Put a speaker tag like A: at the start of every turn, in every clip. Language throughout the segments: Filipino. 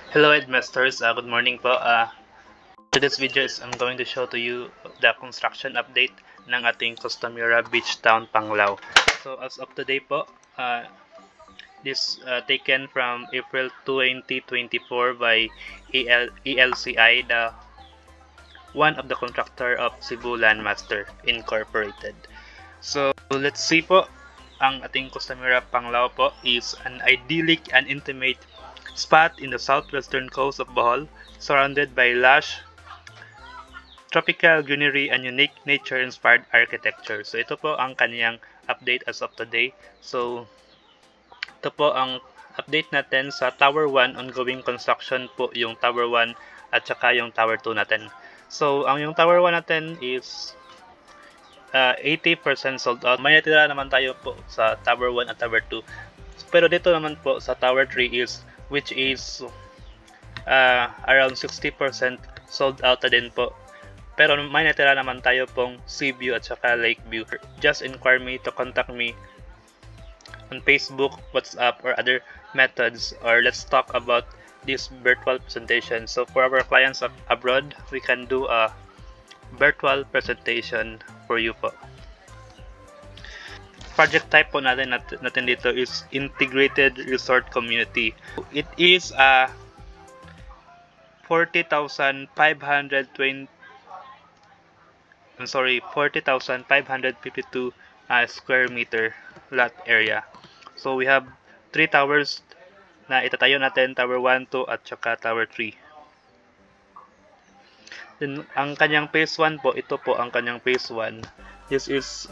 A: Hello Headmasters, good morning po. Today's video is I'm going to show to you the construction update ng ating Costamira Beach Town, Panglao. So as of today po, this taken from April 2024 by ELCI, the one of the contractor of Cebu Landmaster Incorporated. So let's see po, ang ating Costamira Panglao po is an idyllic and intimate spot in the southwestern coast of Bohol, surrounded by lush tropical greenery and unique nature-inspired architecture. So ito po ang kaniyang update as of today. So ito po ang update natin sa Tower 1, ongoing construction po yung Tower 1 at saka yung Tower 2 natin. So ang yung Tower 1 natin is 80% sold out. May natira naman tayo po sa Tower 1 at Tower 2. Pero dito naman po sa Tower 3 which is around 60% sold out na din po. Pero may natira naman tayo pong sea view at saka lake view. Just inquire me to contact me on Facebook, WhatsApp, or other methods, or let's talk about this virtual presentation. So for our clients abroad, we can do a virtual presentation for you po. Project type po natin dito is Integrated Resort Community. It is a 40,552 square meter lot area. So we have 3 towers na itatayo natin, Tower 1, 2 at saka Tower 3. Then ang kanyang phase 1 po, ito po ang kanyang phase 1. This is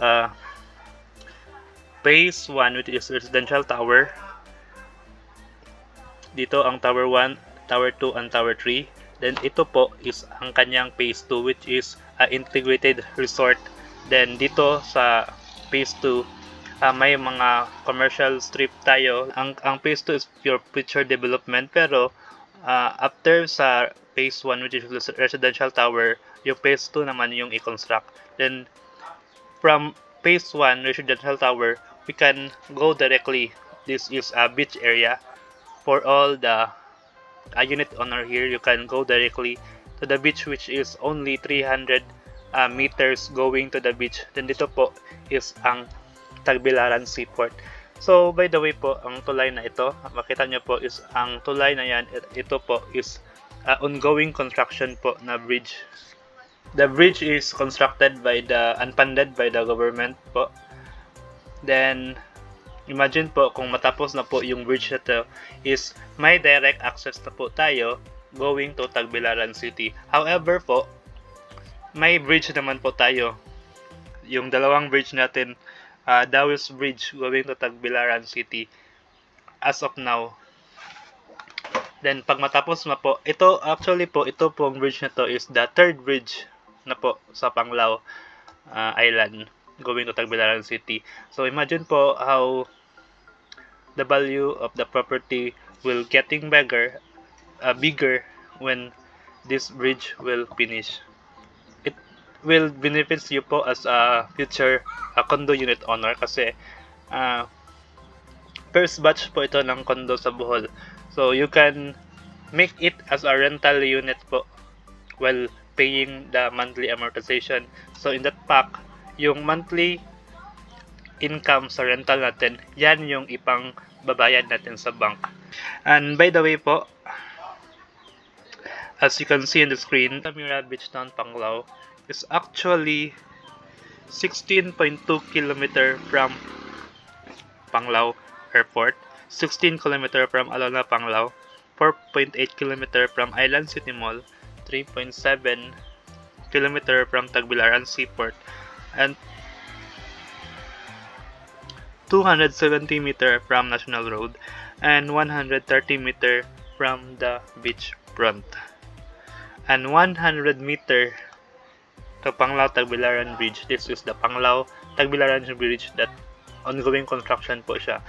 A: phase 1, which is residential tower. Dito ang Tower 1, Tower 2, and Tower 3. Then ito po is ang kanyang phase 2, which is integrated resort. Then dito sa phase 2, may mga commercial strip tayo. Ang phase 2 is pure future development, pero after sa phase 1, which is residential tower, yung phase 2 naman yung i-construct. Then from phase 1, residential tower, we can go directly. This is a beach area for all the unit owner here. You can go directly to the beach, which is only 300 meters going to the beach. Then dito po is ang Tagbilaran Seaport. So by the way po, ang tulay na ito, makita nyo po is ang tulay na yan, ito po is ongoing construction po na bridge. The bridge is constructed by and funded by the government po. Then imagine po kung matapos na po yung bridge na to, is may direct access na po tayo going to Tagbilaran City. However po, may bridge naman po tayo. Yung dalawang bridge natin, Dawes Bridge going to Tagbilaran City as of now. Then pag matapos na po, ito actually po, ito pong bridge na to is the third bridge na po sa Panglao Island going to Tagbilaran City. So imagine po how the value of the property will getting bigger when this bridge will finish. It will benefits you po as a future condo unit owner kasi first batch po ito ng condo sa Bohol. So you can make it as a rental unit po while paying the monthly amortization. So in that pack, yung monthly income sa rental natin, yan yung ipang babayad natin sa bank. And by the way po, as you can see on the screen, Costamira Beach Town, Panglao is actually 16.2 km from Panglao Airport, 16 km from Alona, Panglao, 4.8 km from Island City Mall, 3.7 km from Tagbilaran Seaport, and 270 meter from National Road, and 130 meter from the beach front, and 100 meter to Panglao Tagbilaran Bridge. This is the Panglao Tagbilaran Bridge that ongoing construction po siya.